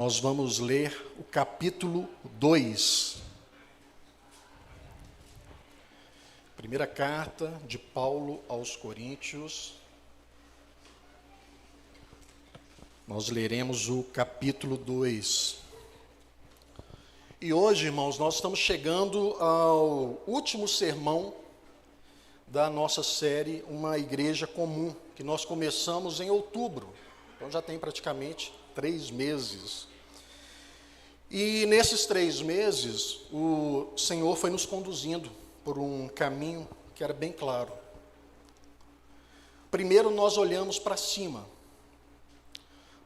Nós vamos ler o capítulo 2. Primeira carta de Paulo aos Coríntios. Nós leremos o capítulo 2. E hoje, irmãos, nós estamos chegando ao último sermão da nossa série Uma Igreja Comum, que nós começamos em outubro. Então já tem praticamente 3 meses. E nesses 3 meses, o Senhor foi nos conduzindo por um caminho que era bem claro. Primeiro nós olhamos para cima,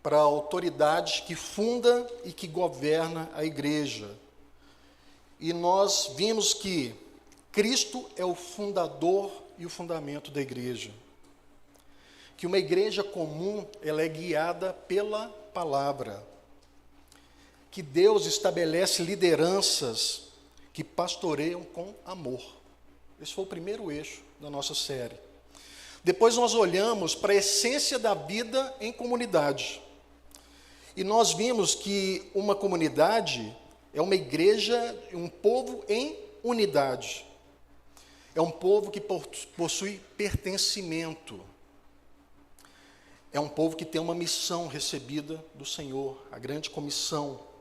para a autoridade que funda e que governa a igreja. E nós vimos que Cristo é o fundador e o fundamento da igreja. Que uma igreja comum, ela é guiada pela palavra. Que Deus estabelece lideranças que pastoreiam com amor. Esse foi o primeiro eixo da nossa série. Depois nós olhamos para a essência da vida em comunidade. E nós vimos que uma comunidade é uma igreja, um povo em unidade. É um povo que possui pertencimento. É um povo que tem uma missão recebida do Senhor, a grande comissão.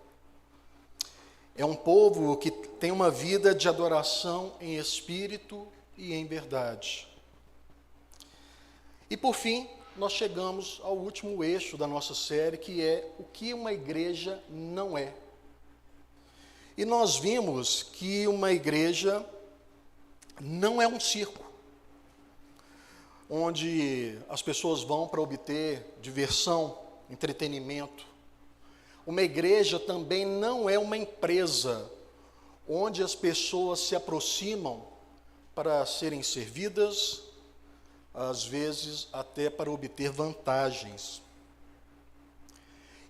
É um povo que tem uma vida de adoração em espírito e em verdade. E por fim, nós chegamos ao último eixo da nossa série, que é o que uma igreja não é. E nós vimos que uma igreja não é um circo, onde as pessoas vão para obter diversão, entretenimento. Uma igreja também não é uma empresa onde as pessoas se aproximam para serem servidas, às vezes até para obter vantagens.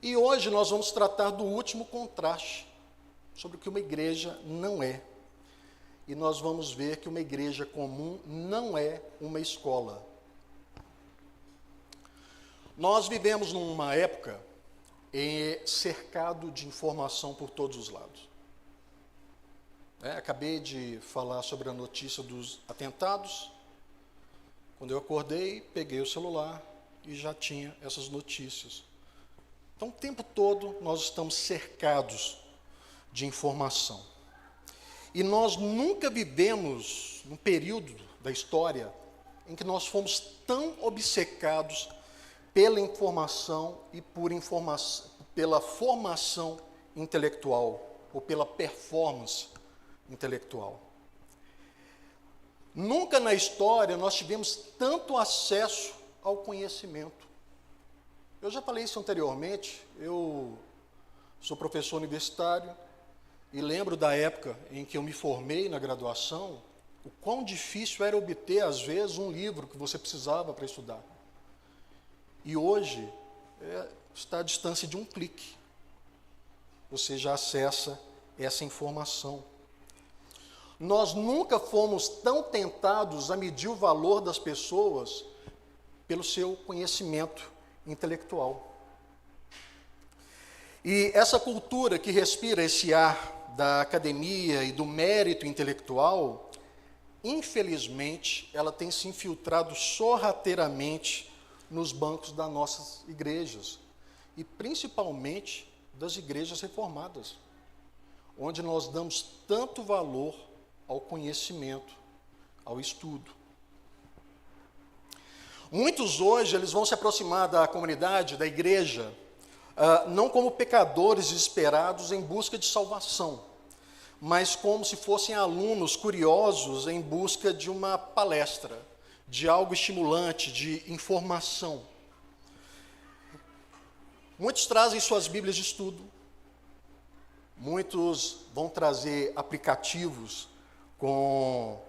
E hoje nós vamos tratar do último contraste, sobre o que uma igreja não é. E nós vamos ver que uma igreja comum não é uma escola. Nós vivemos numa época cercado de informação por todos os lados. Acabei de falar sobre a notícia dos atentados. Quando eu acordei, peguei o celular e já tinha essas notícias. Então, o tempo todo nós estamos cercados de informação. E nós nunca vivemos num período da história em que nós fomos tão obcecados pela informação e pela formação intelectual, ou pela performance intelectual. Nunca na história nós tivemos tanto acesso ao conhecimento. Eu já falei isso anteriormente, eu sou professor universitário e lembro da época em que eu me formei na graduação, o quão difícil era obter, às vezes, um livro que você precisava para estudar. E hoje, está à distância de um clique. Você já acessa essa informação. Nós nunca fomos tão tentados a medir o valor das pessoas pelo seu conhecimento intelectual. E essa cultura que respira esse ar da academia e do mérito intelectual, infelizmente, ela tem se infiltrado sorrateiramente nos bancos das nossas igrejas, e principalmente das igrejas reformadas, onde nós damos tanto valor ao conhecimento, ao estudo. Muitos hoje, eles vão se aproximar da comunidade, da igreja, não como pecadores desesperados em busca de salvação, mas como se fossem alunos curiosos em busca de uma palestra, de algo estimulante, de informação. Muitos trazem suas Bíblias de estudo, muitos vão trazer aplicativos com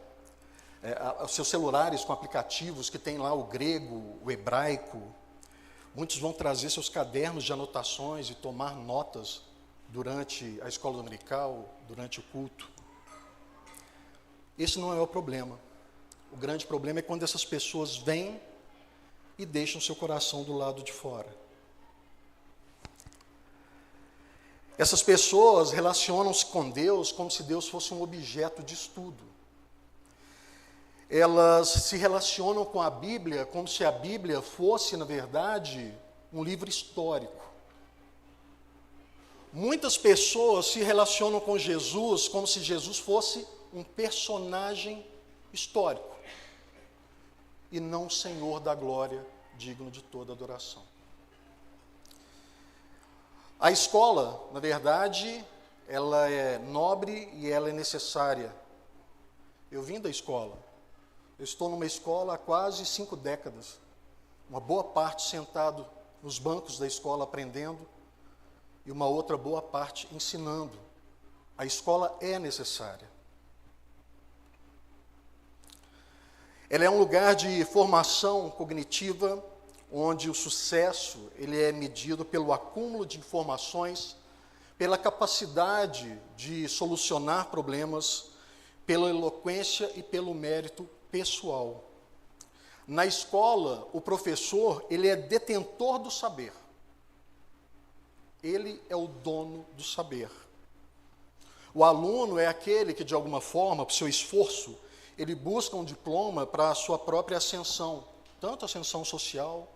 seus celulares com aplicativos que tem lá o grego, o hebraico. Muitos vão trazer seus cadernos de anotações e tomar notas durante a escola dominical, durante o culto. Esse não é o problema. O grande problema é quando essas pessoas vêm e deixam seu coração do lado de fora. Essas pessoas relacionam-se com Deus como se Deus fosse um objeto de estudo. Elas se relacionam com a Bíblia como se a Bíblia fosse, na verdade, um livro histórico. Muitas pessoas se relacionam com Jesus como se Jesus fosse um personagem histórico e não o Senhor da glória, digno de toda adoração. A escola, na verdade, ela é nobre e ela é necessária. Eu vim da escola. Eu estou numa escola há quase 5 décadas. Uma boa parte sentado nos bancos da escola aprendendo e uma outra boa parte ensinando. A escola é necessária. Ela é um lugar de formação cognitiva, onde o sucesso ele é medido pelo acúmulo de informações, pela capacidade de solucionar problemas, pela eloquência e pelo mérito pessoal. Na escola, o professor ele é detentor do saber. Ele é o dono do saber. O aluno é aquele que, de alguma forma, por seu esforço, ele busca um diploma para a sua própria ascensão, tanto ascensão social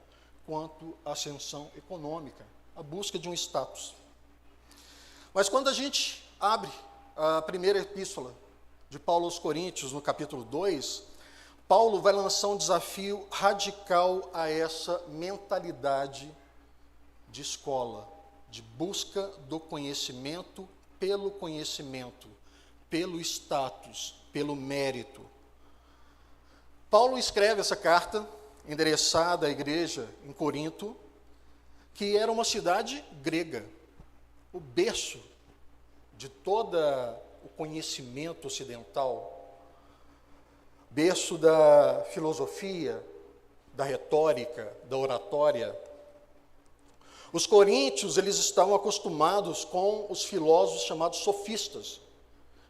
quanto ascensão econômica, a busca de um status. Mas quando a gente abre a primeira epístola de Paulo aos Coríntios, no capítulo 2, Paulo vai lançar um desafio radical a essa mentalidade de escola, de busca do conhecimento, pelo status, pelo mérito. Paulo escreve essa carta, endereçada à igreja em Corinto, que era uma cidade grega, o berço de todo o conhecimento ocidental, berço da filosofia, da retórica, da oratória. Os coríntios, eles estavam acostumados com os filósofos chamados sofistas,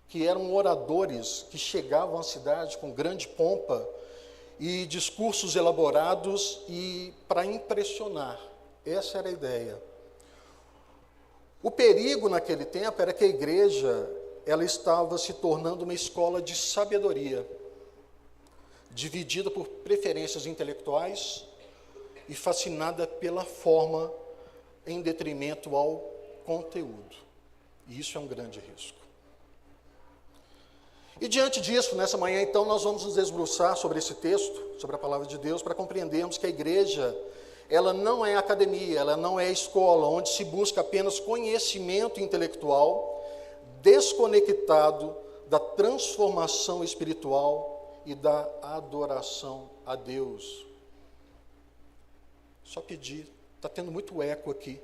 que eram oradores que chegavam à cidade com grande pompa e discursos elaborados e para impressionar. Essa era a ideia. O perigo naquele tempo era que a igreja ela estava se tornando uma escola de sabedoria, dividida por preferências intelectuais e fascinada pela forma em detrimento ao conteúdo. E isso é um grande risco. E diante disso, nessa manhã, então, nós vamos nos debruçar sobre esse texto, sobre a palavra de Deus, para compreendermos que a igreja, ela não é academia, ela não é escola, onde se busca apenas conhecimento intelectual, desconectado da transformação espiritual e da adoração a Deus. Só pedir, está tendo muito eco aqui.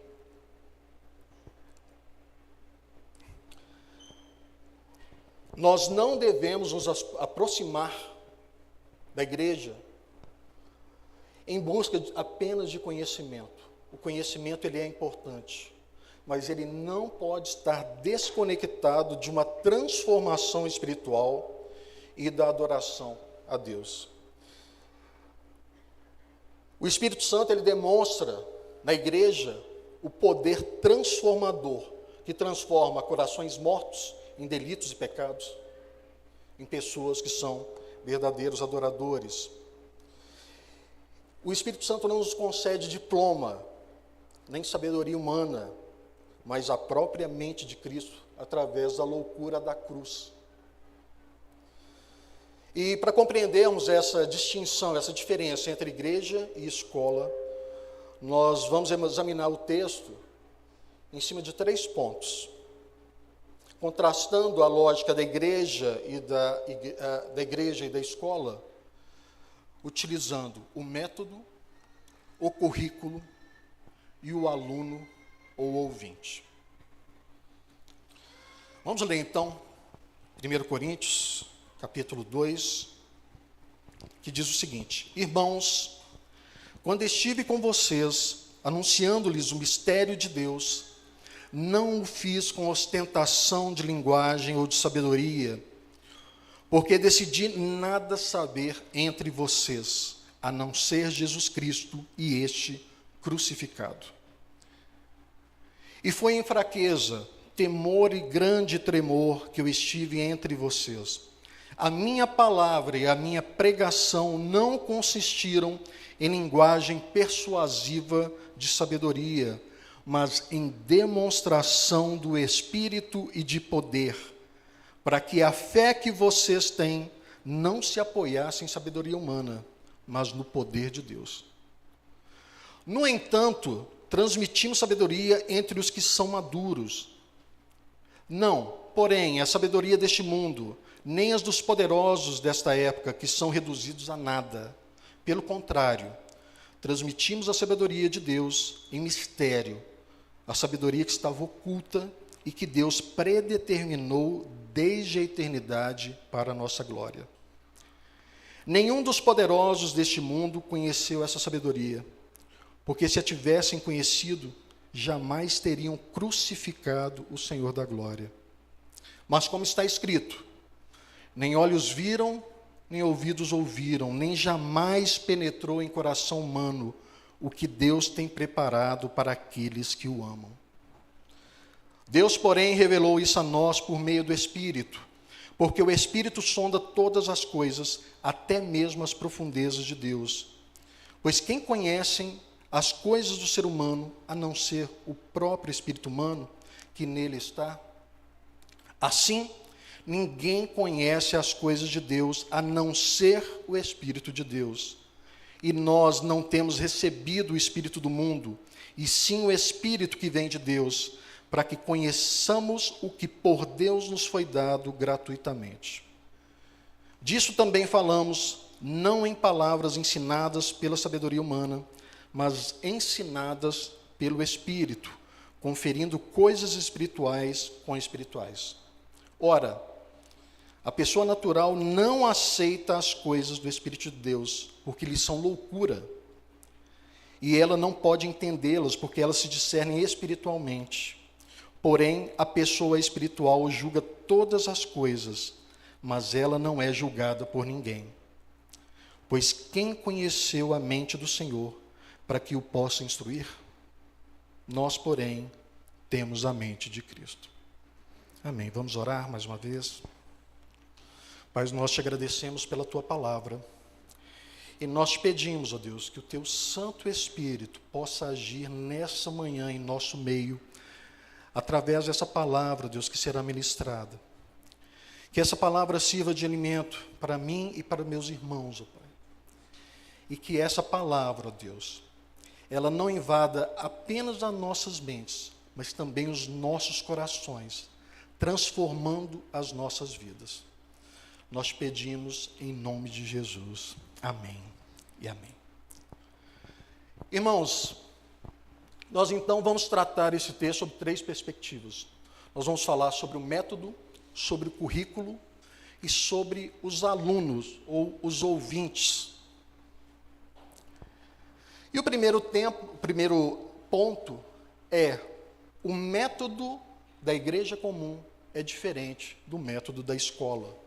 Nós não devemos nos aproximar da igreja em busca apenas de conhecimento. O conhecimento ele é importante, mas ele não pode estar desconectado de uma transformação espiritual e da adoração a Deus. O Espírito Santo ele demonstra na igreja o poder transformador que transforma corações mortos em delitos e pecados, em pessoas que são verdadeiros adoradores. O Espírito Santo não nos concede diploma, nem sabedoria humana, mas a própria mente de Cristo, através da loucura da cruz. E para compreendermos essa distinção, essa diferença entre igreja e escola, nós vamos examinar o texto em cima de 3 pontos. Contrastando a lógica da igreja e da escola, utilizando o método, o currículo e o aluno ou ouvinte. Vamos ler então 1 Coríntios, capítulo 2, que diz o seguinte: Irmãos, quando estive com vocês, anunciando-lhes o mistério de Deus, não o fiz com ostentação de linguagem ou de sabedoria, porque decidi nada saber entre vocês, a não ser Jesus Cristo e este crucificado. E foi em fraqueza, temor e grande tremor que eu estive entre vocês. A minha palavra e a minha pregação não consistiram em linguagem persuasiva de sabedoria, mas em demonstração do Espírito e de poder, para que a fé que vocês têm não se apoiasse em sabedoria humana, mas no poder de Deus. No entanto, transmitimos sabedoria entre os que são maduros. Não, porém, a sabedoria deste mundo, nem as dos poderosos desta época, que são reduzidos a nada. Pelo contrário, transmitimos a sabedoria de Deus em mistério, a sabedoria que estava oculta e que Deus predeterminou desde a eternidade para a nossa glória. Nenhum dos poderosos deste mundo conheceu essa sabedoria, porque se a tivessem conhecido, jamais teriam crucificado o Senhor da glória. Mas como está escrito, nem olhos viram, nem ouvidos ouviram, nem jamais penetrou em coração humano o que Deus tem preparado para aqueles que o amam. Deus, porém, revelou isso a nós por meio do Espírito, porque o Espírito sonda todas as coisas, até mesmo as profundezas de Deus. Pois quem conhece as coisas do ser humano, a não ser o próprio espírito humano que nele está? Assim, ninguém conhece as coisas de Deus, a não ser o Espírito de Deus. E nós não temos recebido o Espírito do mundo, e sim o Espírito que vem de Deus, para que conheçamos o que por Deus nos foi dado gratuitamente. Disso também falamos, não em palavras ensinadas pela sabedoria humana, mas ensinadas pelo Espírito, conferindo coisas espirituais com espirituais. Ora, a pessoa natural não aceita as coisas do Espírito de Deus, porque lhes são loucura, e ela não pode entendê-las, porque elas se discernem espiritualmente. Porém, a pessoa espiritual julga todas as coisas, mas ela não é julgada por ninguém. Pois quem conheceu a mente do Senhor, para que o possa instruir? Nós, porém, temos a mente de Cristo. Amém. Vamos orar mais uma vez. Pai, nós te agradecemos pela tua palavra. E nós te pedimos, ó Deus, que o teu Santo Espírito possa agir nessa manhã em nosso meio, através dessa palavra, Deus, que será ministrada. Que essa palavra sirva de alimento para mim e para meus irmãos, ó Pai. E que essa palavra, ó Deus, ela não invada apenas as nossas mentes, mas também os nossos corações, transformando as nossas vidas. Nós pedimos em nome de Jesus. Amém e amém. Irmãos, nós então vamos tratar esse texto sob 3 perspectivas. Nós vamos falar sobre o método, sobre o currículo e sobre os alunos ou os ouvintes. E o primeiro ponto é: o método da igreja comum é diferente do método da escola.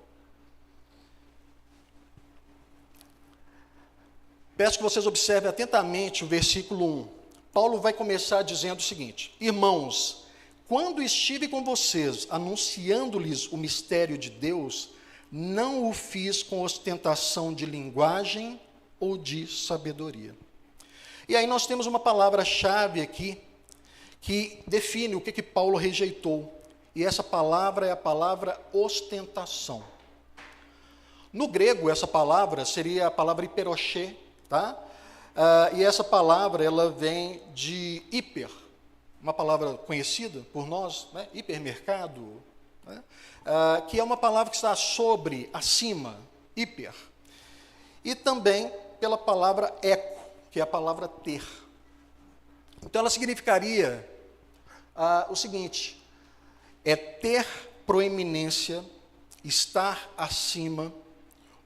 Peço que vocês observem atentamente o versículo 1. Paulo vai começar dizendo o seguinte: irmãos, quando estive com vocês, anunciando-lhes o mistério de Deus, não o fiz com ostentação de linguagem ou de sabedoria. E aí nós temos uma palavra-chave aqui, que define o que Paulo rejeitou. E essa palavra é a palavra ostentação. No grego, essa palavra seria a palavra hiperoché, tá? E essa palavra, ela vem de hiper, uma palavra conhecida por nós, né? Hipermercado, né? Que é uma palavra que está sobre, acima, hiper. E também pela palavra eco, que é a palavra ter. Então, ela significaria o seguinte: é ter proeminência, estar acima,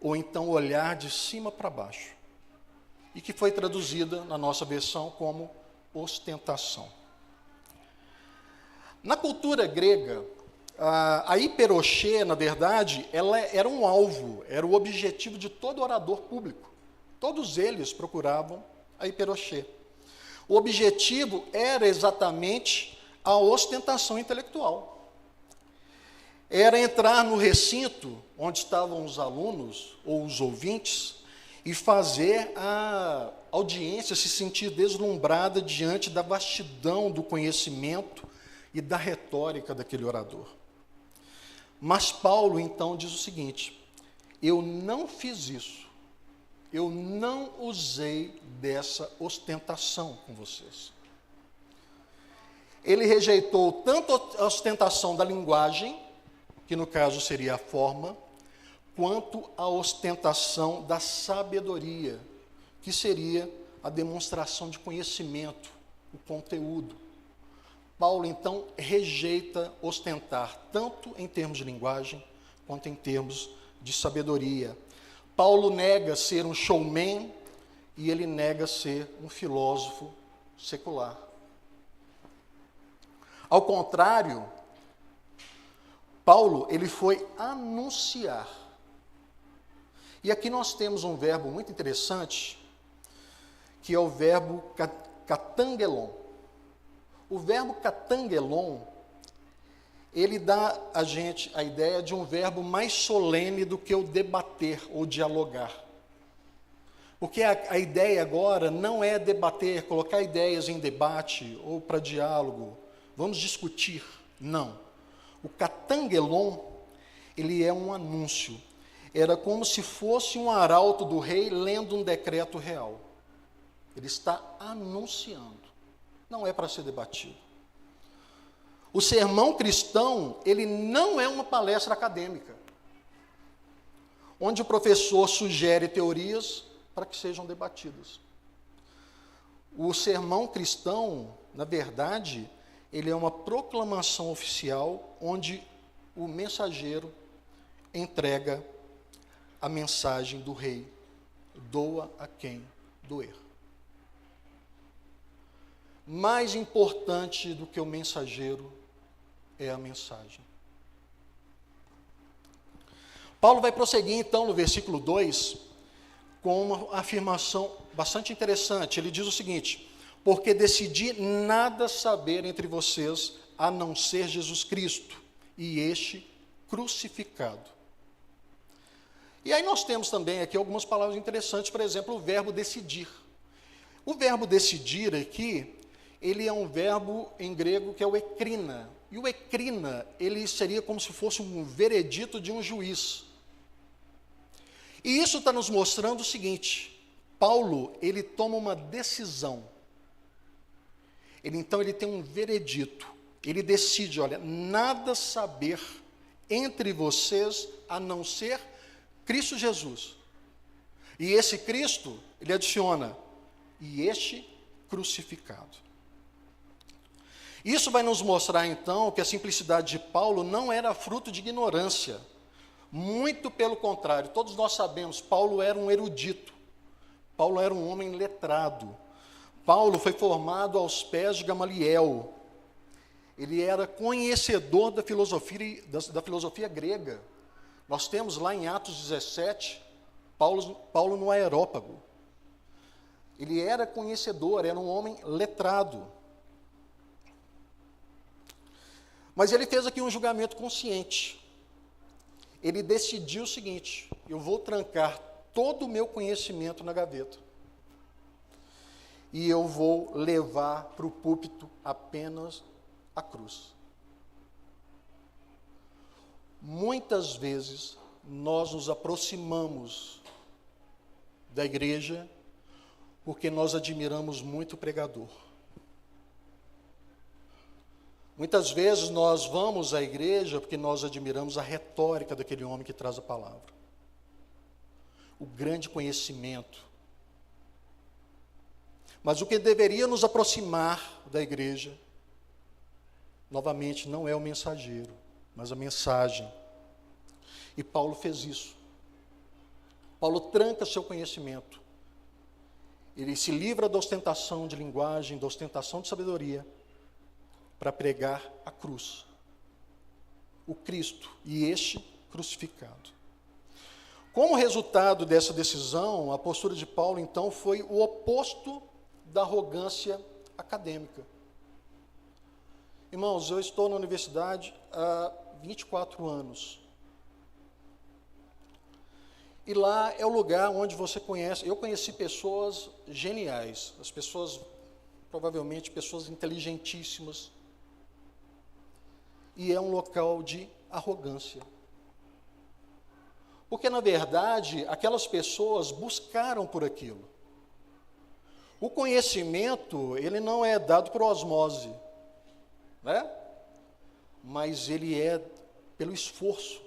ou então olhar de cima para baixo. E que foi traduzida na nossa versão como ostentação. Na cultura grega, a hiperoché, na verdade, ela era um alvo, era o objetivo de todo orador público. Todos eles procuravam a hiperoché. O objetivo era exatamente a ostentação intelectual. Era entrar no recinto onde estavam os alunos ou os ouvintes e fazer a audiência se sentir deslumbrada diante da vastidão do conhecimento e da retórica daquele orador. Mas Paulo, então, diz o seguinte: eu não fiz isso, eu não usei dessa ostentação com vocês. Ele rejeitou tanto a ostentação da linguagem, que no caso seria a forma, quanto a ostentação da sabedoria, que seria a demonstração de conhecimento, o conteúdo. Paulo, então, rejeita ostentar, tanto em termos de linguagem, quanto em termos de sabedoria. Paulo nega ser um showman e ele nega ser um filósofo secular. Ao contrário, Paulo, ele foi anunciar. E aqui nós temos um verbo muito interessante, que é o verbo katangelon. O verbo katangelon, ele dá a gente a ideia de um verbo mais solene do que o debater ou dialogar. Porque a ideia agora não é debater, colocar ideias em debate ou para diálogo, vamos discutir, não. O katangelon, ele é um anúncio. Era como se fosse um arauto do rei lendo um decreto real. Ele está anunciando. Não é para ser debatido. O sermão cristão, ele não é uma palestra acadêmica, onde o professor sugere teorias para que sejam debatidas. O sermão cristão, na verdade, ele é uma proclamação oficial, onde o mensageiro entrega a mensagem do rei, doa a quem doer. Mais importante do que o mensageiro é a mensagem. Paulo vai prosseguir então no versículo 2 com uma afirmação bastante interessante. Ele diz o seguinte: porque decidi nada saber entre vocês a não ser Jesus Cristo e este crucificado. E aí nós temos também aqui algumas palavras interessantes, por exemplo, o verbo decidir. O verbo decidir aqui, ele é um verbo em grego que é o ekrina. E o ekrina, ele seria como se fosse um veredito de um juiz. E isso está nos mostrando o seguinte: Paulo, ele toma uma decisão. Então ele tem um veredito. Ele decide, olha, nada saber entre vocês a não ser Cristo Jesus. E esse Cristo, ele adiciona, e este crucificado. Isso vai nos mostrar, então, que a simplicidade de Paulo não era fruto de ignorância. Muito pelo contrário, todos nós sabemos, Paulo era um erudito. Paulo era um homem letrado. Paulo foi formado aos pés de Gamaliel. Ele era conhecedor da filosofia grega. Nós temos lá em Atos 17, Paulo no Areópago. Ele era conhecedor, era um homem letrado. Mas ele fez aqui um julgamento consciente. Ele decidiu o seguinte: eu vou trancar todo o meu conhecimento na gaveta. E eu vou levar para o púlpito apenas a cruz. Muitas vezes nós nos aproximamos da igreja porque nós admiramos muito o pregador. Muitas vezes nós vamos à igreja porque nós admiramos a retórica daquele homem que traz a palavra. O grande conhecimento. Mas o que deveria nos aproximar da igreja, novamente, não é o mensageiro, mas a mensagem. E Paulo fez isso. Paulo tranca seu conhecimento. Ele se livra da ostentação de linguagem, da ostentação de sabedoria, para pregar a cruz, o Cristo, e este crucificado. Como resultado dessa decisão, a postura de Paulo, então, foi o oposto da arrogância acadêmica. Irmãos, eu estou na universidade há 24 anos. E lá é o lugar onde você conhece. Eu conheci pessoas geniais, as pessoas, provavelmente, pessoas inteligentíssimas. E é um local de arrogância. Porque, na verdade, aquelas pessoas buscaram por aquilo. O conhecimento, ele não é dado por osmose, né? Mas ele é pelo esforço.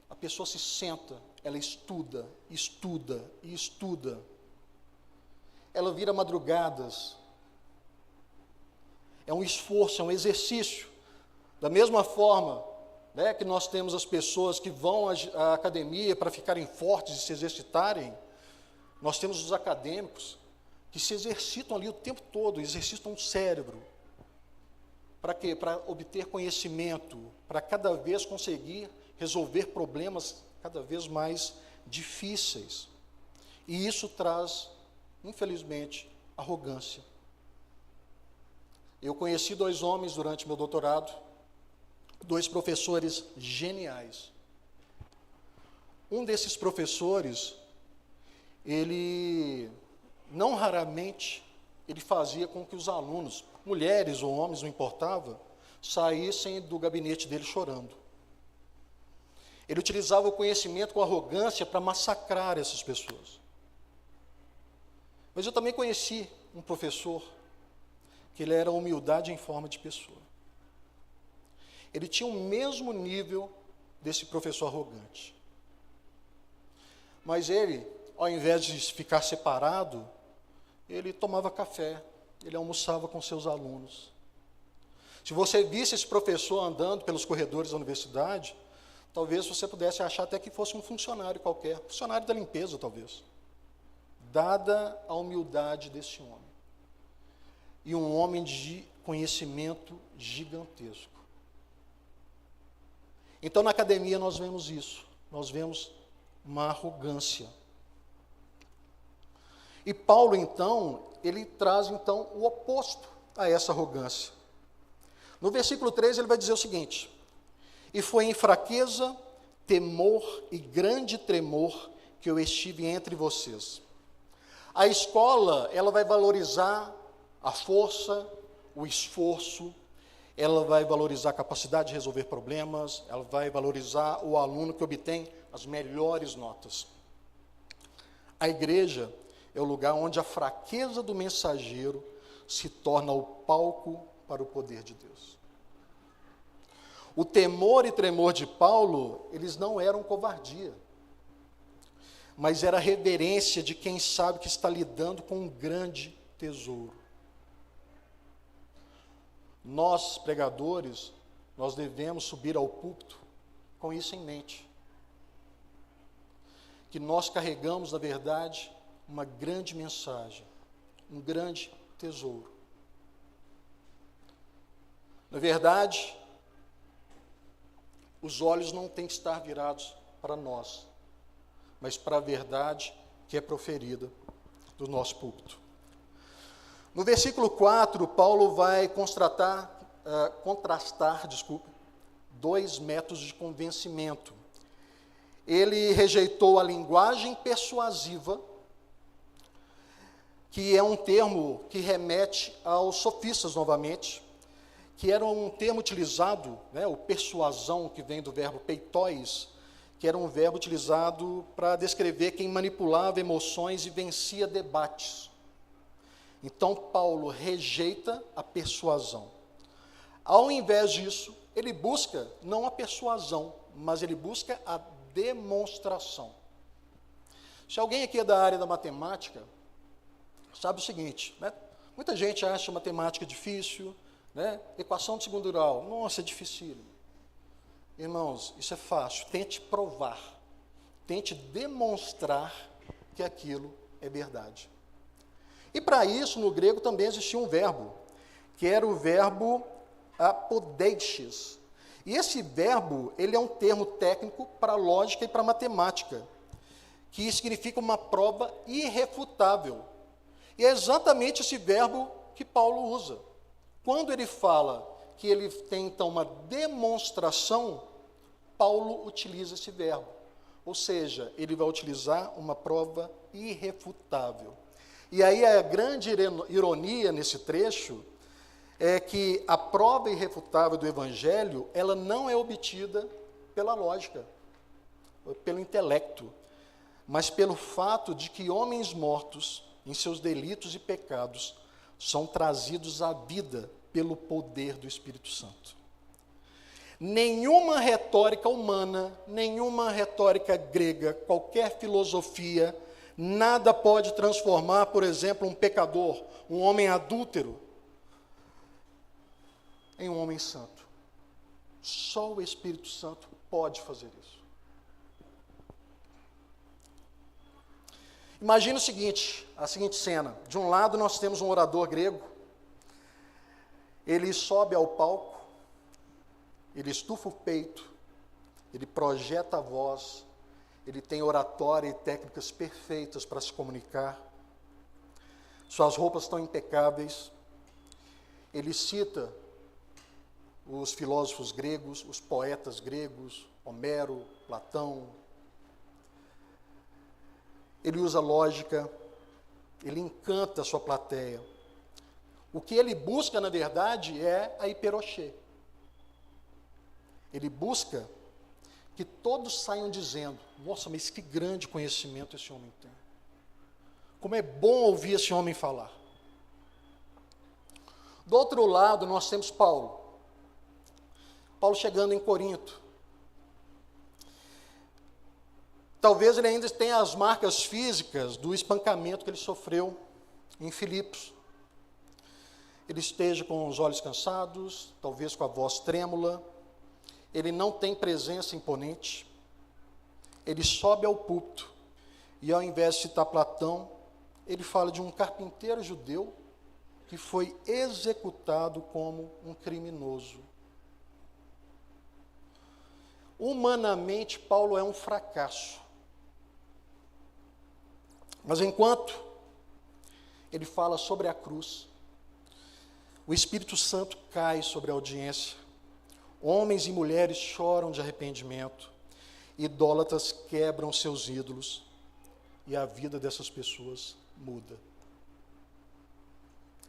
A pessoa se senta, ela estuda, estuda e estuda. Ela vira madrugadas. É um esforço, é um exercício. Da mesma forma, né, que nós temos as pessoas que vão à academia para ficarem fortes e se exercitarem, nós temos os acadêmicos que se exercitam ali o tempo todo, exercitam o cérebro. Para quê? Para obter conhecimento, para cada vez conseguir resolver problemas cada vez mais difíceis. E isso traz, infelizmente, arrogância. Eu conheci 2 homens durante meu doutorado, 2 professores geniais. Um desses professores, ele, não raramente, ele fazia com que os alunos, mulheres ou homens, não importava, saíssem do gabinete dele chorando. Ele utilizava o conhecimento com arrogância para massacrar essas pessoas. Mas eu também conheci um professor, que ele era humildade em forma de pessoa. Ele tinha o mesmo nível desse professor arrogante. Mas ele, ao invés de ficar separado, ele tomava café, ele almoçava com seus alunos. Se você visse esse professor andando pelos corredores da universidade, talvez você pudesse achar até que fosse um funcionário qualquer, funcionário da limpeza, talvez. Dada a humildade desse homem. E um homem de conhecimento gigantesco. Então, na academia, nós vemos isso. Nós vemos uma arrogância. E Paulo, então, ele traz, então, o oposto a essa arrogância. No versículo 3, ele vai dizer o seguinte: e foi em fraqueza, temor e grande tremor que eu estive entre vocês. A escola, ela vai valorizar a força, o esforço, ela vai valorizar a capacidade de resolver problemas, ela vai valorizar o aluno que obtém as melhores notas. A igreja é o lugar onde a fraqueza do mensageiro se torna o palco para o poder de Deus. O temor e tremor de Paulo, eles não eram covardia, mas era a reverência de quem sabe que está lidando com um grande tesouro. Nós, pregadores, nós devemos subir ao púlpito com isso em mente. Que nós carregamos, na verdade, uma grande mensagem, um grande tesouro. Na verdade, os olhos não têm que estar virados para nós, mas para a verdade que é proferida do nosso púlpito. No versículo 4, Paulo vai contrastar, 2 métodos de convencimento. Ele rejeitou a linguagem persuasiva, que é um termo que remete aos sofistas novamente, que era um termo utilizado, né, o persuasão, que vem do verbo peitois, que era um verbo utilizado para descrever quem manipulava emoções e vencia debates. Então, Paulo rejeita a persuasão. Ao invés disso, ele busca não a persuasão, mas ele busca a demonstração. Se alguém aqui é da área da matemática, sabe o seguinte, né? Muita gente acha matemática difícil, né? Equação de segundo grau, nossa, é dificílimo. Irmãos, isso é fácil, tente provar, tente demonstrar que aquilo é verdade. E para isso, no grego também existia um verbo, que era o verbo apodeixes. E esse verbo, ele é um termo técnico para lógica e para matemática, que significa uma prova irrefutável. E é exatamente esse verbo que Paulo usa. Quando ele fala que ele tem, então, uma demonstração, Paulo utiliza esse verbo. Ou seja, ele vai utilizar uma prova irrefutável. E aí a grande ironia nesse trecho é que a prova irrefutável do Evangelho, ela não é obtida pela lógica, pelo intelecto, mas pelo fato de que homens mortos em seus delitos e pecados são trazidos à vida pelo poder do Espírito Santo. Nenhuma retórica humana, nenhuma retórica grega, qualquer filosofia, nada pode transformar, por exemplo, um pecador, um homem adúltero, em um homem santo. Só o Espírito Santo pode fazer isso. Imagina o seguinte, a seguinte cena. De um lado nós temos um orador grego, ele sobe ao palco, ele estufa o peito, ele projeta a voz, ele tem oratória e técnicas perfeitas para se comunicar, suas roupas estão impecáveis, ele cita os filósofos gregos, os poetas gregos, Homero, Platão, ele usa lógica, ele encanta a sua plateia. O que ele busca, na verdade, é a hiperoché. Ele busca que todos saiam dizendo, nossa, mas que grande conhecimento esse homem tem. Como é bom ouvir esse homem falar. Do outro lado, nós temos Paulo. Paulo chegando em Corinto. Talvez ele ainda tenha as marcas físicas do espancamento que ele sofreu em Filipos. Ele esteja com os olhos cansados, talvez com a voz trêmula. Ele não tem presença imponente. Ele sobe ao púlpito e, ao invés de citar Platão, ele fala de um carpinteiro judeu que foi executado como um criminoso. Humanamente, Paulo é um fracasso. Mas enquanto ele fala sobre a cruz, o Espírito Santo cai sobre a audiência, homens e mulheres choram de arrependimento, idólatras quebram seus ídolos, e a vida dessas pessoas muda.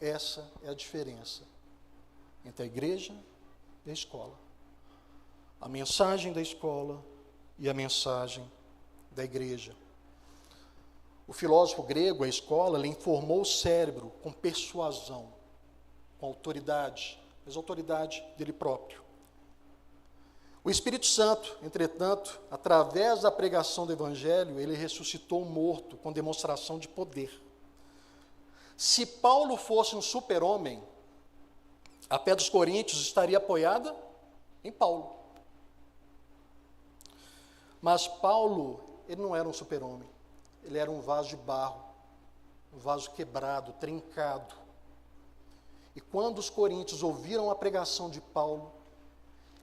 Essa é a diferença entre a igreja e a escola. A mensagem da escola e a mensagem da igreja. O filósofo grego, a escola, ele informou o cérebro com persuasão, com autoridade, mas autoridade dele próprio. O Espírito Santo, entretanto, através da pregação do Evangelho, ele ressuscitou o morto com demonstração de poder. Se Paulo fosse um super-homem, a fé dos coríntios estaria apoiada em Paulo. Mas Paulo, ele não era um super-homem. Ele era um vaso de barro, um vaso quebrado, trincado. E quando os coríntios ouviram a pregação de Paulo,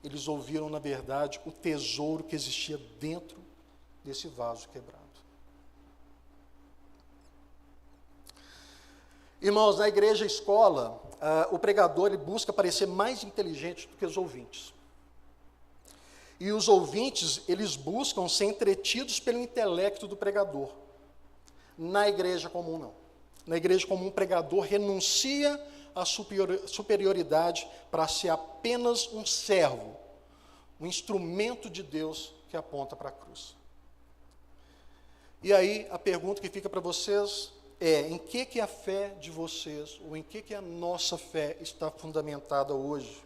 eles ouviram, na verdade, o tesouro que existia dentro desse vaso quebrado. Irmãos, na igreja escola, o pregador ele busca parecer mais inteligente do que os ouvintes. E os ouvintes, eles buscam ser entretidos pelo intelecto do pregador. Na igreja comum, não. Na igreja comum, o pregador renuncia à superioridade para ser apenas um servo, um instrumento de Deus que aponta para a cruz. E aí, a pergunta que fica para vocês é, em que a fé de vocês, ou em que a nossa fé está fundamentada hoje?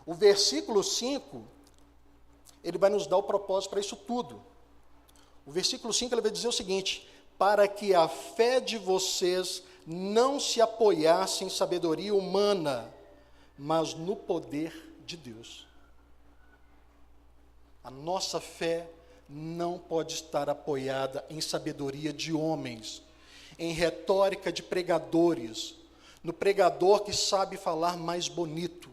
O versículo 5, ele vai nos dar o propósito para isso tudo. O versículo 5, ele vai dizer o seguinte: para que a fé de vocês não se apoiasse em sabedoria humana, mas no poder de Deus. A nossa fé não pode estar apoiada em sabedoria de homens, em retórica de pregadores, no pregador que sabe falar mais bonito.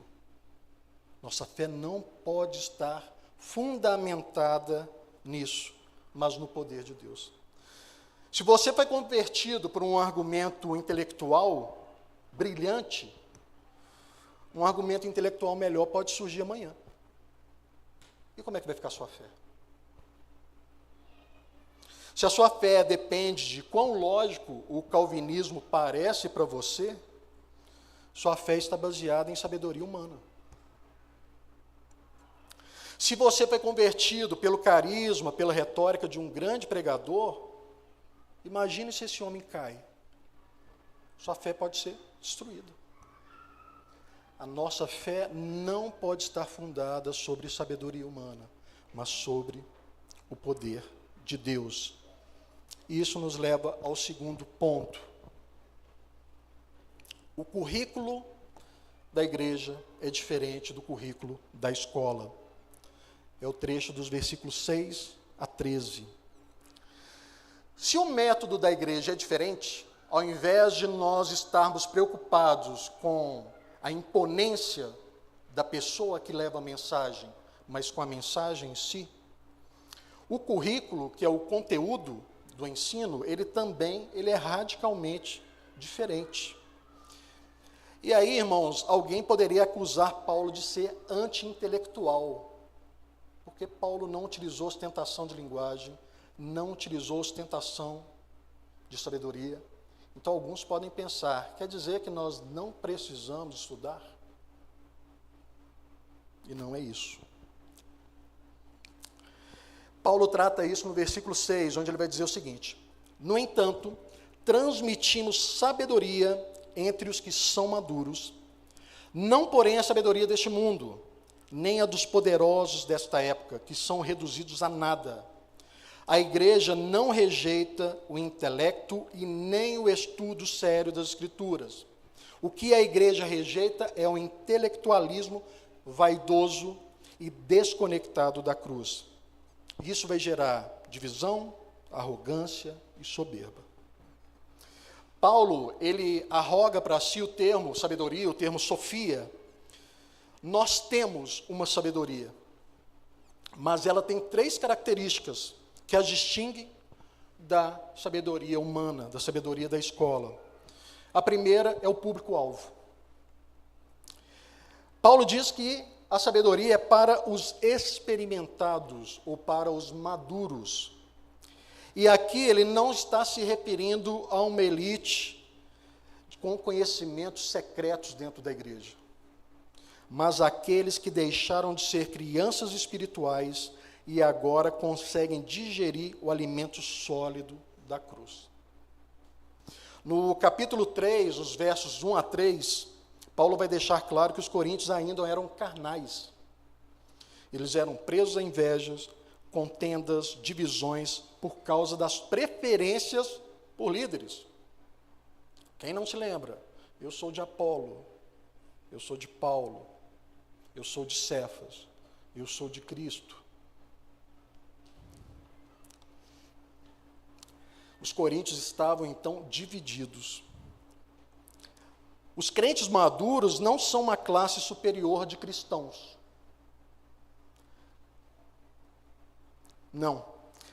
Nossa fé não pode estar fundamentada nisso, mas no poder de Deus. Se você foi convertido por um argumento intelectual brilhante, um argumento intelectual melhor pode surgir amanhã. E como é que vai ficar a sua fé? Se a sua fé depende de quão lógico o calvinismo parece para você, sua fé está baseada em sabedoria humana. Se você foi convertido pelo carisma, pela retórica de um grande pregador, imagine se esse homem cai. Sua fé pode ser destruída. A nossa fé não pode estar fundada sobre sabedoria humana, mas sobre o poder de Deus. E isso nos leva ao segundo ponto. O currículo da igreja é diferente do currículo da escola. É o trecho dos versículos 6 a 13. Se o método da igreja é diferente, ao invés de nós estarmos preocupados com a imponência da pessoa que leva a mensagem, mas com a mensagem em si, o currículo, que é o conteúdo do ensino, ele é radicalmente diferente. E aí, irmãos, alguém poderia acusar Paulo de ser anti-intelectual, porque Paulo não utilizou ostentação de linguagem, não utilizou ostentação de sabedoria. Então, alguns podem pensar, quer dizer que nós não precisamos estudar? E não é isso. Paulo trata isso no versículo 6, onde ele vai dizer o seguinte: no entanto, transmitimos sabedoria entre os que são maduros, não porém a sabedoria deste mundo, nem a dos poderosos desta época, que são reduzidos a nada. A igreja não rejeita o intelecto e nem o estudo sério das Escrituras. O que a igreja rejeita é o intelectualismo vaidoso e desconectado da cruz. Isso vai gerar divisão, arrogância e soberba. Paulo, ele arroga para si o termo sabedoria, o termo sofia. Nós temos uma sabedoria, mas ela tem 3 características que a distinguem da sabedoria humana, da sabedoria da escola. A primeira é o público-alvo. Paulo diz que a sabedoria é para os experimentados ou para os maduros. E aqui ele não está se referindo a uma elite com conhecimentos secretos dentro da igreja, mas àqueles que deixaram de ser crianças espirituais e agora conseguem digerir o alimento sólido da cruz. No capítulo 3, os versos 1 a 3, Paulo vai deixar claro que os coríntios ainda eram carnais. Eles eram presos a invejas, contendas, divisões, por causa das preferências por líderes. Quem não se lembra? Eu sou de Apolo, eu sou de Paulo, eu sou de Cefas, eu sou de Cristo. Os coríntios estavam, então, divididos. Os crentes maduros não são uma classe superior de cristãos. Não.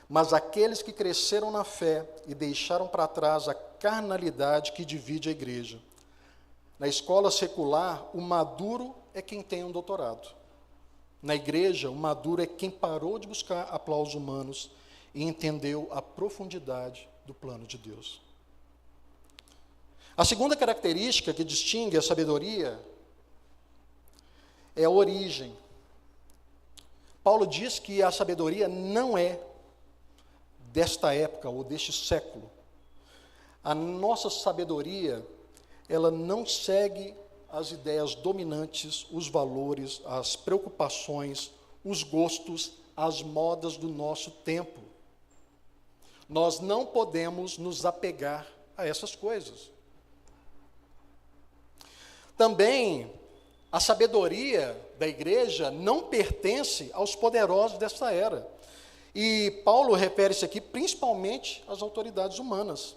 Mas aqueles que cresceram na fé e deixaram para trás a carnalidade que divide a igreja. Na escola secular, o maduro é quem tem um doutorado. Na igreja, o maduro é quem parou de buscar aplausos humanos e entendeu a profundidade do plano de Deus. A segunda característica que distingue a sabedoria é a origem. Paulo diz que a sabedoria não é desta época ou deste século. A nossa sabedoria, ela não segue as ideias dominantes, os valores, as preocupações, os gostos, as modas do nosso tempo. Nós não podemos nos apegar a essas coisas. Também, a sabedoria da igreja não pertence aos poderosos desta era. E Paulo refere-se aqui principalmente às autoridades humanas.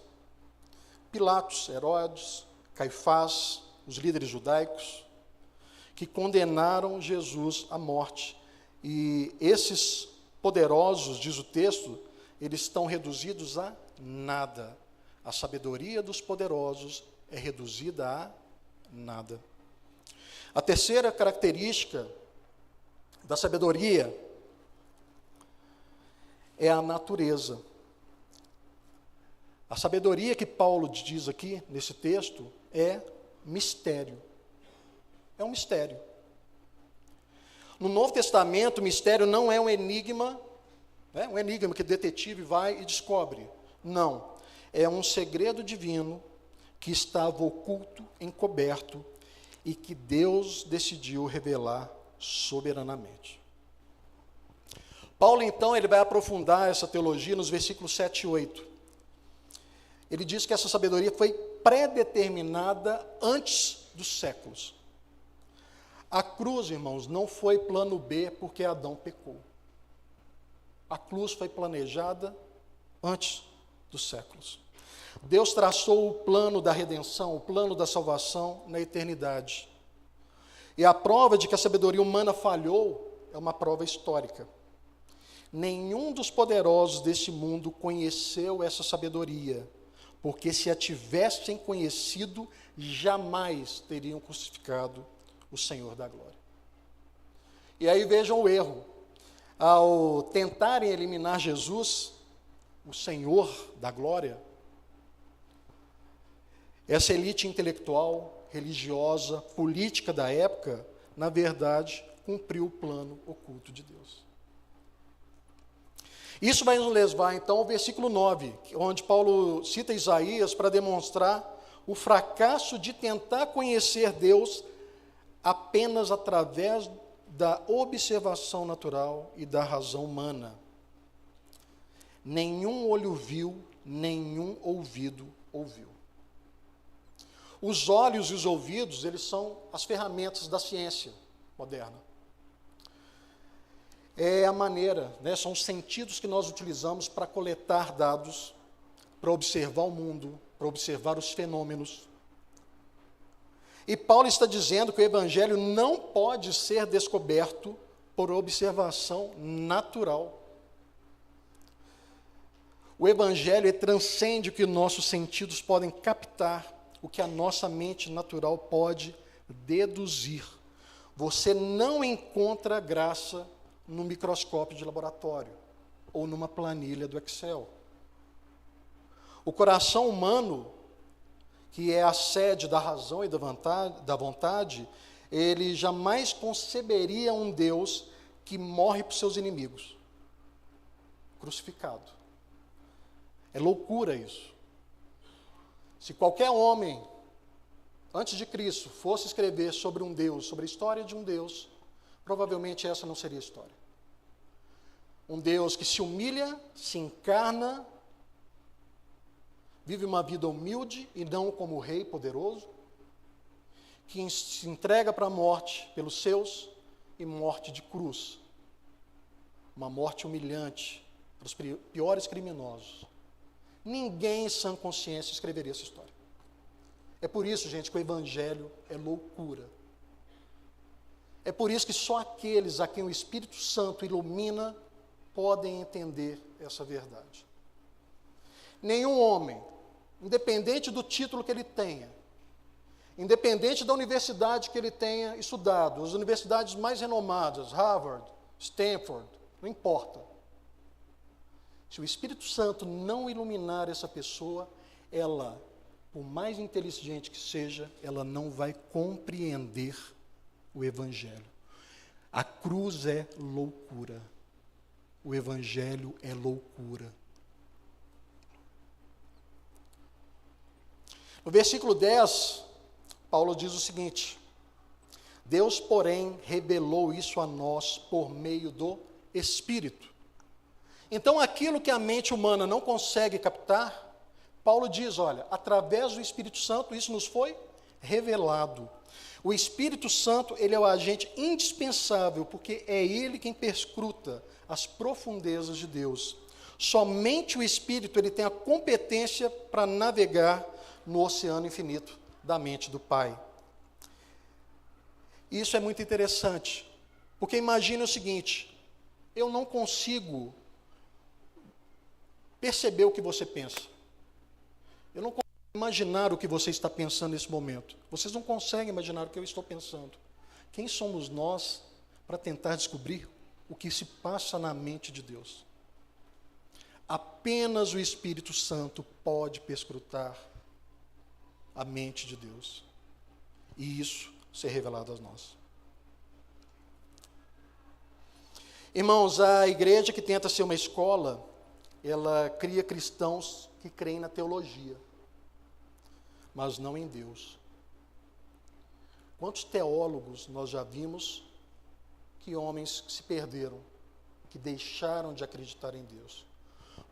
Pilatos, Herodes, Caifás, os líderes judaicos, que condenaram Jesus à morte. E esses poderosos, diz o texto, eles estão reduzidos a nada. A sabedoria dos poderosos é reduzida a nada. A terceira característica da sabedoria é a natureza. A sabedoria que Paulo diz aqui, nesse texto, é mistério. É um mistério. No Novo Testamento, o mistério não é um enigma que o detetive vai e descobre. Não. É um segredo divino que estava oculto, encoberto, e que Deus decidiu revelar soberanamente. Paulo, então, ele vai aprofundar essa teologia nos versículos 7 e 8. Ele diz que essa sabedoria foi predeterminada antes dos séculos. A cruz, irmãos, não foi plano B porque Adão pecou. A cruz foi planejada antes dos séculos. Deus traçou o plano da redenção, o plano da salvação na eternidade. E a prova de que a sabedoria humana falhou é uma prova histórica. Nenhum dos poderosos deste mundo conheceu essa sabedoria, porque se a tivessem conhecido, jamais teriam crucificado o Senhor da glória. E aí vejam o erro. Ao tentarem eliminar Jesus, o Senhor da glória, essa elite intelectual, religiosa, política da época, na verdade, cumpriu o plano oculto de Deus. Isso vai nos levar, então, ao versículo 9, onde Paulo cita Isaías para demonstrar o fracasso de tentar conhecer Deus apenas através da observação natural e da razão humana. Nenhum olho viu, nenhum ouvido ouviu. Os olhos e os ouvidos, eles são as ferramentas da ciência moderna. É a maneira, são os sentidos que nós utilizamos para coletar dados, para observar o mundo, para observar os fenômenos. E Paulo está dizendo que o Evangelho não pode ser descoberto por observação natural. O Evangelho transcende o que nossos sentidos podem captar, o que a nossa mente natural pode deduzir. Você não encontra graça no microscópio de laboratório ou numa planilha do Excel. O coração humano, que é a sede da razão e da vontade, ele jamais conceberia um Deus que morre por seus inimigos, crucificado. É loucura isso. Se qualquer homem, antes de Cristo, fosse escrever sobre um Deus, sobre a história de um Deus, provavelmente essa não seria a história. Um Deus que se humilha, se encarna, vive uma vida humilde e não como rei poderoso, que se entrega para a morte pelos seus e morte de cruz. Uma morte humilhante para os piores criminosos. Ninguém em sã consciência escreveria essa história. É por isso, gente, que o Evangelho é loucura. É por isso que só aqueles a quem o Espírito Santo ilumina podem entender essa verdade. Nenhum homem, independente do título que ele tenha, independente da universidade que ele tenha estudado, as universidades mais renomadas, Harvard, Stanford, não importa. Se o Espírito Santo não iluminar essa pessoa, ela, por mais inteligente que seja, ela não vai compreender o Evangelho. A cruz é loucura. O Evangelho é loucura. No versículo 10, Paulo diz o seguinte: Deus, porém, revelou isso a nós por meio do Espírito. Então, aquilo que a mente humana não consegue captar, Paulo diz, olha, através do Espírito Santo, isso nos foi revelado. O Espírito Santo, ele é o agente indispensável, porque é ele quem perscruta as profundezas de Deus. Somente o Espírito, ele tem a competência para navegar no oceano infinito da mente do Pai. Isso é muito interessante, porque imagine o seguinte: eu não consigo perceber o que você pensa. Eu não consigo imaginar o que você está pensando nesse momento. Vocês não conseguem imaginar o que eu estou pensando. Quem somos nós para tentar descobrir o que se passa na mente de Deus? Apenas o Espírito Santo pode perscrutar a mente de Deus. E isso ser revelado a nós. Irmãos, a igreja que tenta ser uma escola, ela cria cristãos que creem na teologia, mas não em Deus. Quantos teólogos nós já vimos que homens que se perderam, que deixaram de acreditar em Deus?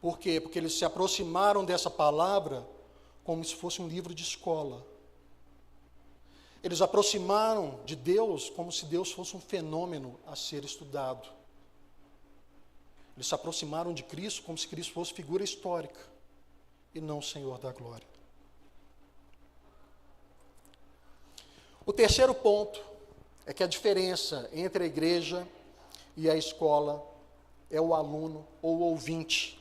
Por quê? Porque eles se aproximaram dessa palavra como se fosse um livro de escola. Eles aproximaram de Deus como se Deus fosse um fenômeno a ser estudado. Eles se aproximaram de Cristo como se Cristo fosse figura histórica e não o Senhor da glória. O terceiro ponto é que a diferença entre a igreja e a escola é o aluno ou o ouvinte.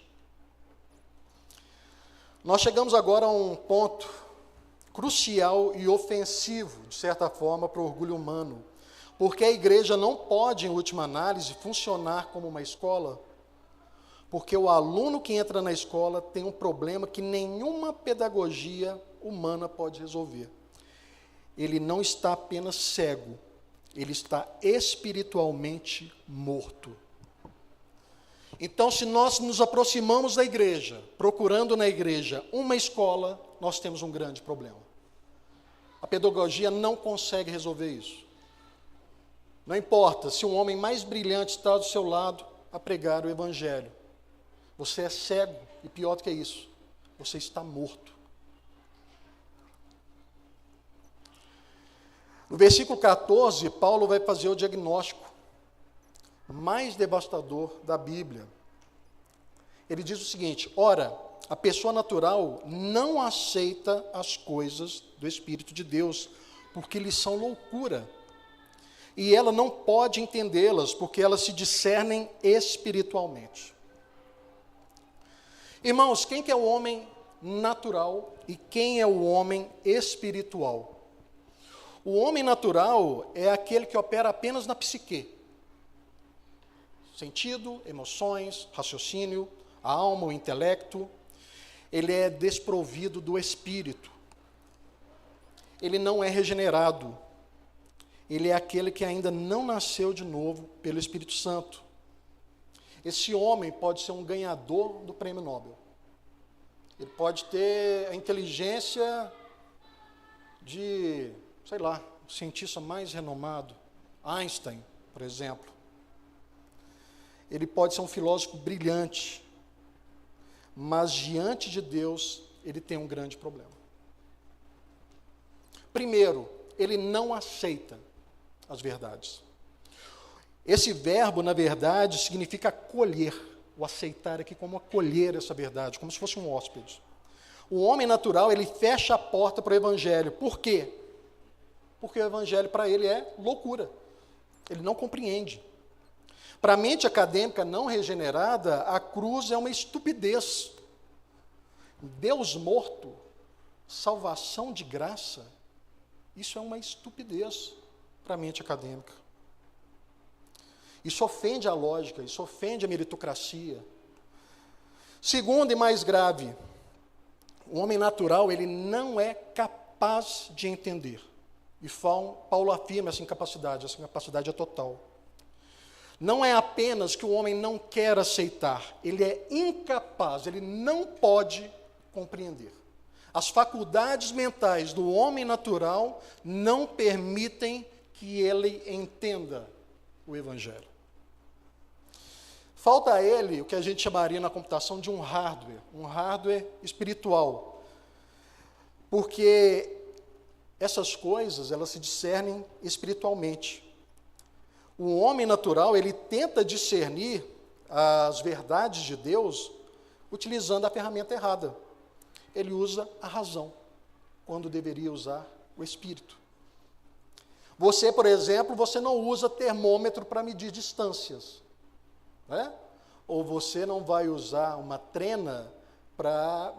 Nós chegamos agora a um ponto crucial e ofensivo, de certa forma, para o orgulho humano, porque a igreja não pode, em última análise, funcionar como uma escola, porque o aluno que entra na escola tem um problema que nenhuma pedagogia humana pode resolver. Ele não está apenas cego, ele está espiritualmente morto. Então, se nós nos aproximamos da igreja, procurando na igreja uma escola, nós temos um grande problema. A pedagogia não consegue resolver isso. Não importa se um homem mais brilhante está do seu lado a pregar o evangelho. Você é cego, e pior do que isso, você está morto. No versículo 14, Paulo vai fazer o diagnóstico mais devastador da Bíblia. Ele diz o seguinte: ora, a pessoa natural não aceita as coisas do Espírito de Deus, porque lhes são loucura. E ela não pode entendê-las, porque elas se discernem espiritualmente. Irmãos, quem que é o homem natural e quem é o homem espiritual? O homem natural é aquele que opera apenas na psique. Sentido, emoções, raciocínio, a alma, o intelecto. Ele é desprovido do espírito. Ele não é regenerado. Ele é aquele que ainda não nasceu de novo pelo Espírito Santo. Esse homem pode ser um ganhador do prêmio Nobel. Ele pode ter a inteligência de, sei lá, o cientista mais renomado, Einstein, por exemplo. Ele pode ser um filósofo brilhante, mas diante de Deus, ele tem um grande problema. Primeiro, ele não aceita as verdades. Esse verbo, na verdade, significa acolher, o aceitar aqui como acolher essa verdade, como se fosse um hóspede. O homem natural, ele fecha a porta para o evangelho. Por quê? Porque o evangelho para ele é loucura. Ele não compreende. Para a mente acadêmica não regenerada, a cruz é uma estupidez. Deus morto, salvação de graça, isso é uma estupidez para a mente acadêmica. Isso ofende a lógica, isso ofende a meritocracia. Segundo e mais grave, o homem natural, ele não é capaz de entender. E Paulo afirma essa incapacidade é total. Não é apenas que o homem não quer aceitar, ele é incapaz, ele não pode compreender. As faculdades mentais do homem natural não permitem que ele entenda o Evangelho. Falta a ele o que a gente chamaria na computação de um hardware espiritual. Porque essas coisas, elas se discernem espiritualmente. O homem natural, ele tenta discernir as verdades de Deus utilizando a ferramenta errada. Ele usa a razão, quando deveria usar o espírito. Você, por exemplo, você não usa termômetro para medir distâncias, né? Ou você não vai usar uma trena para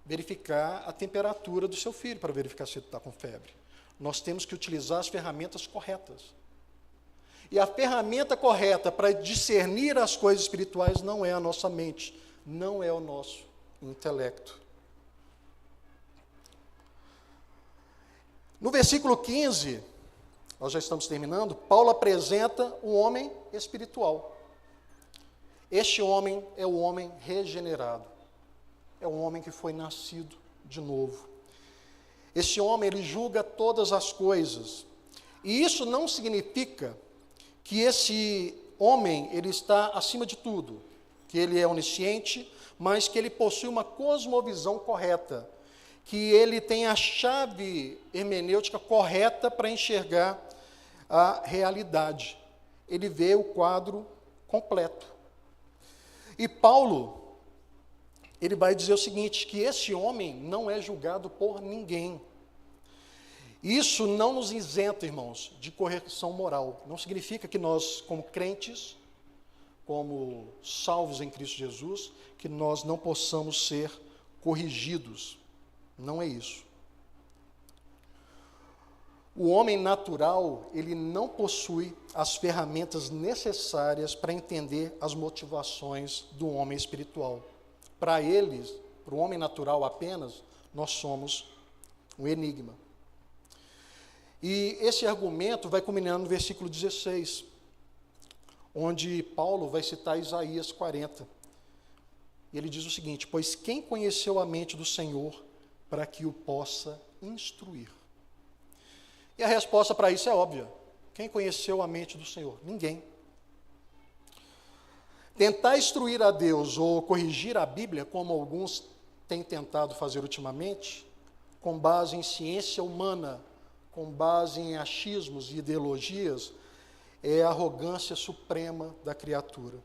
verificar a temperatura do seu filho, para verificar se ele está com febre. Nós temos que utilizar as ferramentas corretas. E a ferramenta correta para discernir as coisas espirituais não é a nossa mente, não é o nosso intelecto. No versículo 15, nós já estamos terminando, Paulo apresenta um homem espiritual. Este homem é o homem regenerado. É um homem que foi nascido de novo. Este homem, ele julga todas as coisas. E isso não significa que esse homem, ele está acima de tudo, que ele é onisciente, mas que ele possui uma cosmovisão correta, que ele tem a chave hermenêutica correta para enxergar a realidade. Ele vê o quadro completo. E Paulo, ele vai dizer o seguinte, que esse homem não é julgado por ninguém. Isso não nos isenta, irmãos, de correção moral. Não significa que nós, como crentes, como salvos em Cristo Jesus, que nós não possamos ser corrigidos. Não é isso. O homem natural, ele não possui as ferramentas necessárias para entender as motivações do homem espiritual. Para eles, para o homem natural apenas, nós somos um enigma. E esse argumento vai culminando no versículo 16, onde Paulo vai citar Isaías 40. E ele diz o seguinte: pois quem conheceu a mente do Senhor para que o possa instruir? E a resposta para isso é óbvia. Quem conheceu a mente do Senhor? Ninguém. Tentar instruir a Deus ou corrigir a Bíblia, como alguns têm tentado fazer ultimamente, com base em ciência humana, com base em achismos e ideologias, é a arrogância suprema da criatura.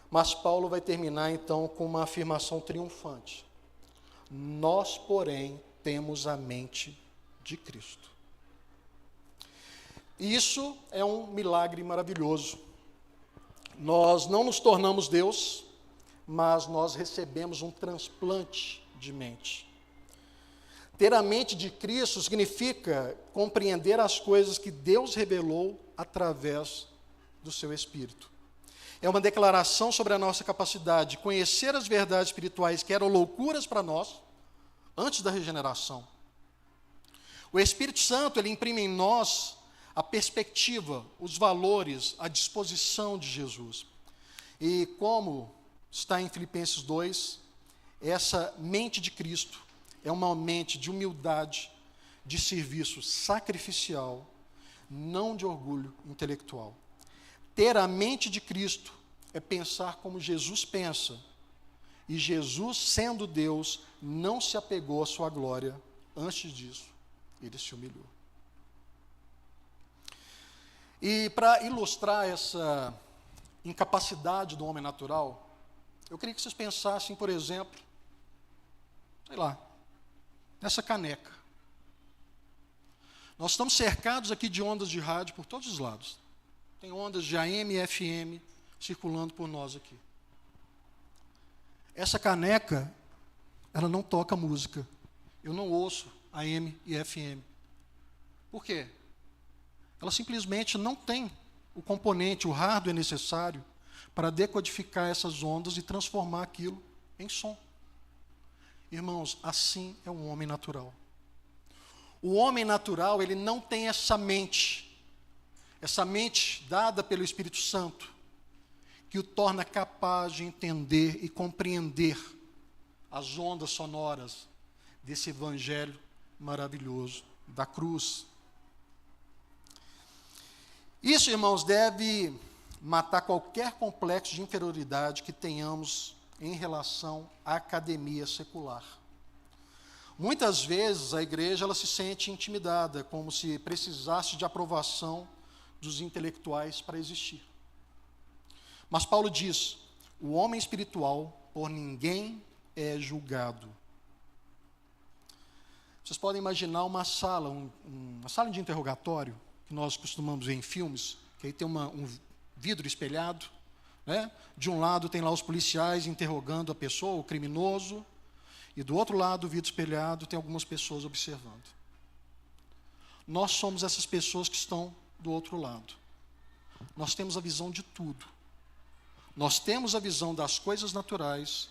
Mas Paulo vai terminar então com uma afirmação triunfante. Nós, porém, temos a mente de Cristo. Isso é um milagre maravilhoso. Nós não nos tornamos Deus, mas nós recebemos um transplante de mente. Ter a mente de Cristo significa compreender as coisas que Deus revelou através do seu Espírito. É uma declaração sobre a nossa capacidade de conhecer as verdades espirituais que eram loucuras para nós antes da regeneração. O Espírito Santo, ele imprime em nós a perspectiva, os valores, a disposição de Jesus. E como está em Filipenses 2, essa mente de Cristo é uma mente de humildade, de serviço sacrificial, não de orgulho intelectual. Ter a mente de Cristo é pensar como Jesus pensa. E Jesus, sendo Deus, não se apegou à sua glória. Antes disso, ele se humilhou. E para ilustrar essa incapacidade do homem natural, eu queria que vocês pensassem, por exemplo, sei lá, nessa caneca. Nós estamos cercados aqui de ondas de rádio por todos os lados. Tem ondas de AM e FM circulando por nós aqui. Essa caneca, ela não toca música. Eu não ouço AM e FM. Por quê? Ela simplesmente não tem o componente, o hardware necessário para decodificar essas ondas e transformar aquilo em som. Irmãos, assim é um homem natural. O homem natural, ele não tem essa mente dada pelo Espírito Santo, que o torna capaz de entender e compreender as ondas sonoras desse evangelho maravilhoso da cruz. Isso, irmãos, deve matar qualquer complexo de inferioridade que tenhamos em relação à academia secular. Muitas vezes a igreja ela se sente intimidada, como se precisasse de aprovação dos intelectuais para existir. Mas Paulo diz: o homem espiritual por ninguém é julgado. Vocês podem imaginar uma sala, uma sala de interrogatório, que nós costumamos ver em filmes, que aí tem um vidro espelhado, né? De um lado tem lá os policiais interrogando a pessoa, o criminoso, e do outro lado, do vidro espelhado, tem algumas pessoas observando. Nós somos essas pessoas que estão do outro lado. nós temos a visão de tudo. Nós temos a visão das coisas naturais,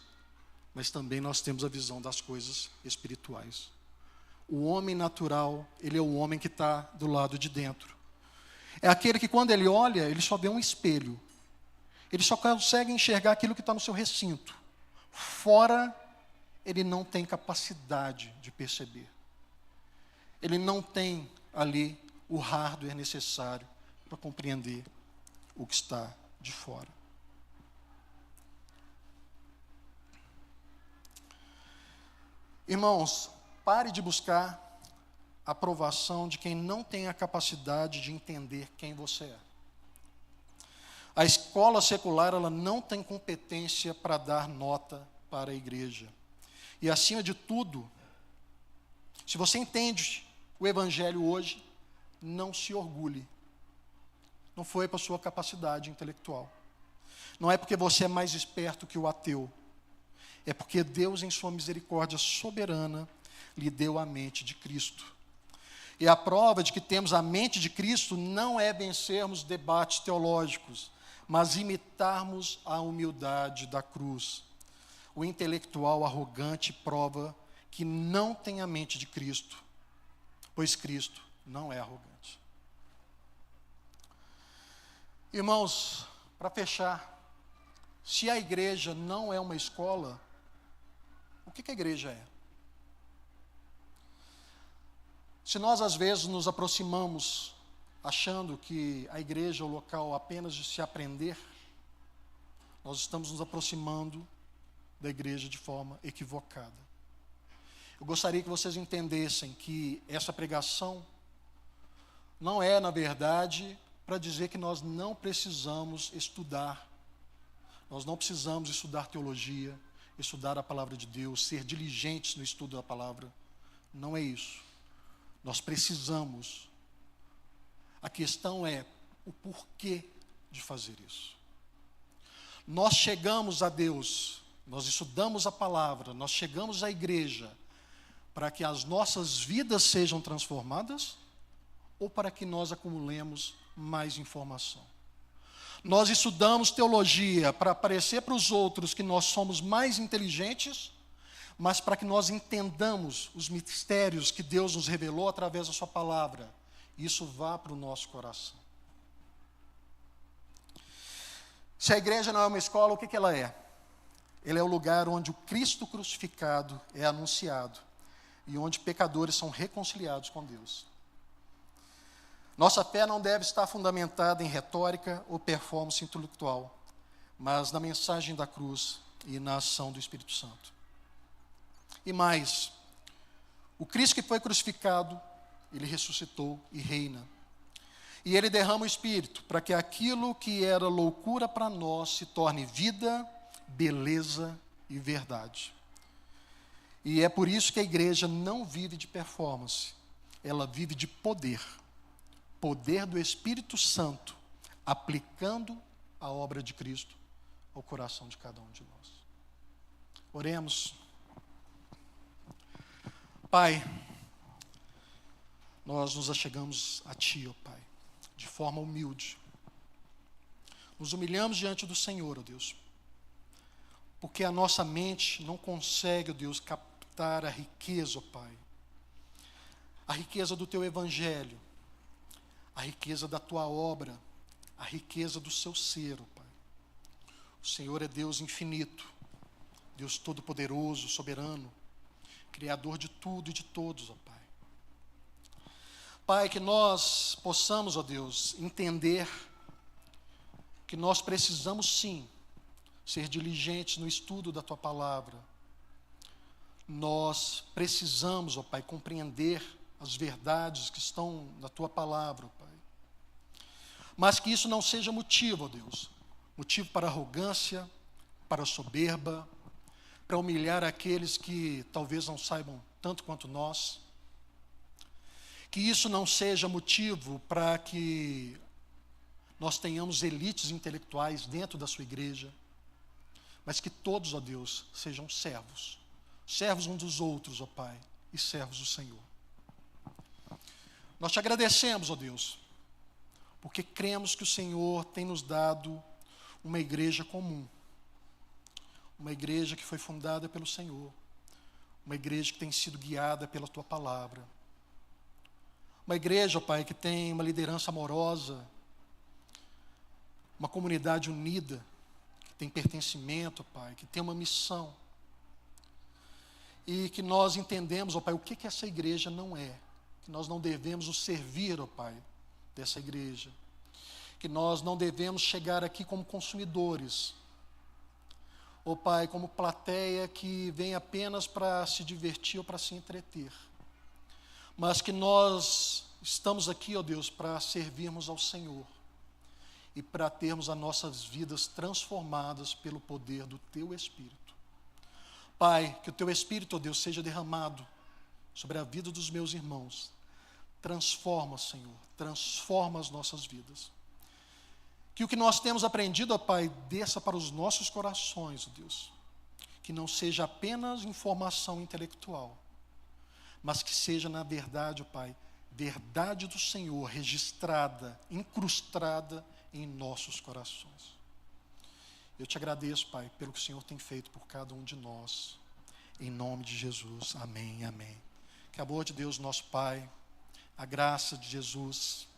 mas também nós temos a visão das coisas espirituais. O homem natural, ele é o homem que está do lado de dentro. É aquele que, quando ele olha, ele só vê um espelho. Ele só consegue enxergar aquilo que está no seu recinto. Fora, ele não tem capacidade de perceber. Ele não tem ali o hardware necessário para compreender o que está de fora. Irmãos, pare de buscar a aprovação de quem não tem a capacidade de entender quem você é. A escola secular, ela não tem competência para dar nota para a igreja. E acima de tudo, se você entende o evangelho hoje, não se orgulhe. Não foi para sua capacidade intelectual. Não é porque você é mais esperto que o ateu. É porque Deus, em sua misericórdia soberana, lhe deu a mente de Cristo. E a prova de que temos a mente de Cristo não é vencermos debates teológicos, mas imitarmos a humildade da cruz. O intelectual arrogante prova que não tem a mente de Cristo, pois Cristo não é arrogante. Irmãos, para fechar, se a igreja não é uma escola, o que a igreja é? Se nós, às vezes, nos aproximamos achando que a igreja é o local apenas de se aprender, nós estamos nos aproximando da igreja de forma equivocada. Eu gostaria que vocês entendessem que essa pregação não é, na verdade, para dizer que nós não precisamos estudar. Nós não precisamos estudar teologia, estudar a palavra de Deus, ser diligentes no estudo da palavra. Não é isso. Nós precisamos. A questão é o porquê de fazer isso. Nós chegamos a Deus, nós estudamos a palavra, nós chegamos à igreja para que as nossas vidas sejam transformadas ou para que nós acumulemos mais informação. Nós estudamos teologia para parecer para os outros que nós somos mais inteligentes, mas para que nós entendamos os mistérios que Deus nos revelou através da sua palavra. Isso vá para o nosso coração. Se a igreja não é uma escola, o que ela é? Ela é o lugar onde o Cristo crucificado é anunciado e onde pecadores são reconciliados com Deus. Nossa fé não deve estar fundamentada em retórica ou performance intelectual, mas na mensagem da cruz e na ação do Espírito Santo. E mais, o Cristo que foi crucificado, ele ressuscitou e reina. E ele derrama o Espírito para que aquilo que era loucura para nós se torne vida, beleza e verdade. E é por isso que a igreja não vive de performance, ela vive de poder. Poder do Espírito Santo, aplicando a obra de Cristo ao coração de cada um de nós. Oremos. Pai, nós nos achegamos a Ti, ó Pai, de forma humilde. Nos humilhamos diante do Senhor, ó Deus, porque a nossa mente não consegue, ó Deus, captar a riqueza, ó Pai, a riqueza do Teu Evangelho, a riqueza da Tua obra, a riqueza do Seu ser, ó Pai. O Senhor é Deus infinito, Deus todo-poderoso, soberano, Criador de tudo e de todos, ó Pai. Pai, que nós possamos, ó Deus, entender que nós precisamos sim ser diligentes no estudo da Tua palavra. Nós precisamos, ó Pai, compreender as verdades que estão na Tua palavra, ó Pai. Mas que isso não seja motivo, ó Deus, motivo para arrogância, para soberba, para humilhar aqueles que talvez não saibam tanto quanto nós. Que isso não seja motivo para que nós tenhamos elites intelectuais dentro da sua igreja, mas que todos, ó Deus, sejam servos, servos uns dos outros, ó Pai, e servos do Senhor. Nós te agradecemos, ó Deus, porque cremos que o Senhor tem nos dado uma igreja comum, uma igreja que foi fundada pelo Senhor, uma igreja que tem sido guiada pela Tua palavra, uma igreja, ó Pai, que tem uma liderança amorosa, uma comunidade unida, que tem pertencimento, ó Pai, que tem uma missão, e que nós entendemos, ó Pai, o que essa igreja não é, que nós não devemos nos servir, ó Pai, dessa igreja, que nós não devemos chegar aqui como consumidores, ó Pai, como plateia que vem apenas para se divertir ou para se entreter, mas que nós estamos aqui, ó Deus, para servirmos ao Senhor e para termos as nossas vidas transformadas pelo poder do Teu Espírito. Pai, que o Teu Espírito, ó Deus, seja derramado sobre a vida dos meus irmãos. Transforma, Senhor, transforma as nossas vidas. Que o que nós temos aprendido, ó Pai, desça para os nossos corações, ó Deus. Que não seja apenas informação intelectual, mas que seja, na verdade, ó Pai, verdade do Senhor registrada, incrustada em nossos corações. Eu te agradeço, Pai, pelo que o Senhor tem feito por cada um de nós. Em nome de Jesus. Amém, amém. Que a boa de Deus, nosso Pai, a graça de Jesus,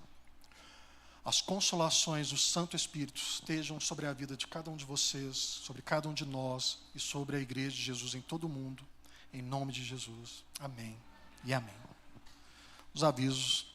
as consolações do Santo Espírito estejam sobre a vida de cada um de vocês, sobre cada um de nós e sobre a igreja de Jesus em todo o mundo. Em nome de Jesus. Amém e amém. Os avisos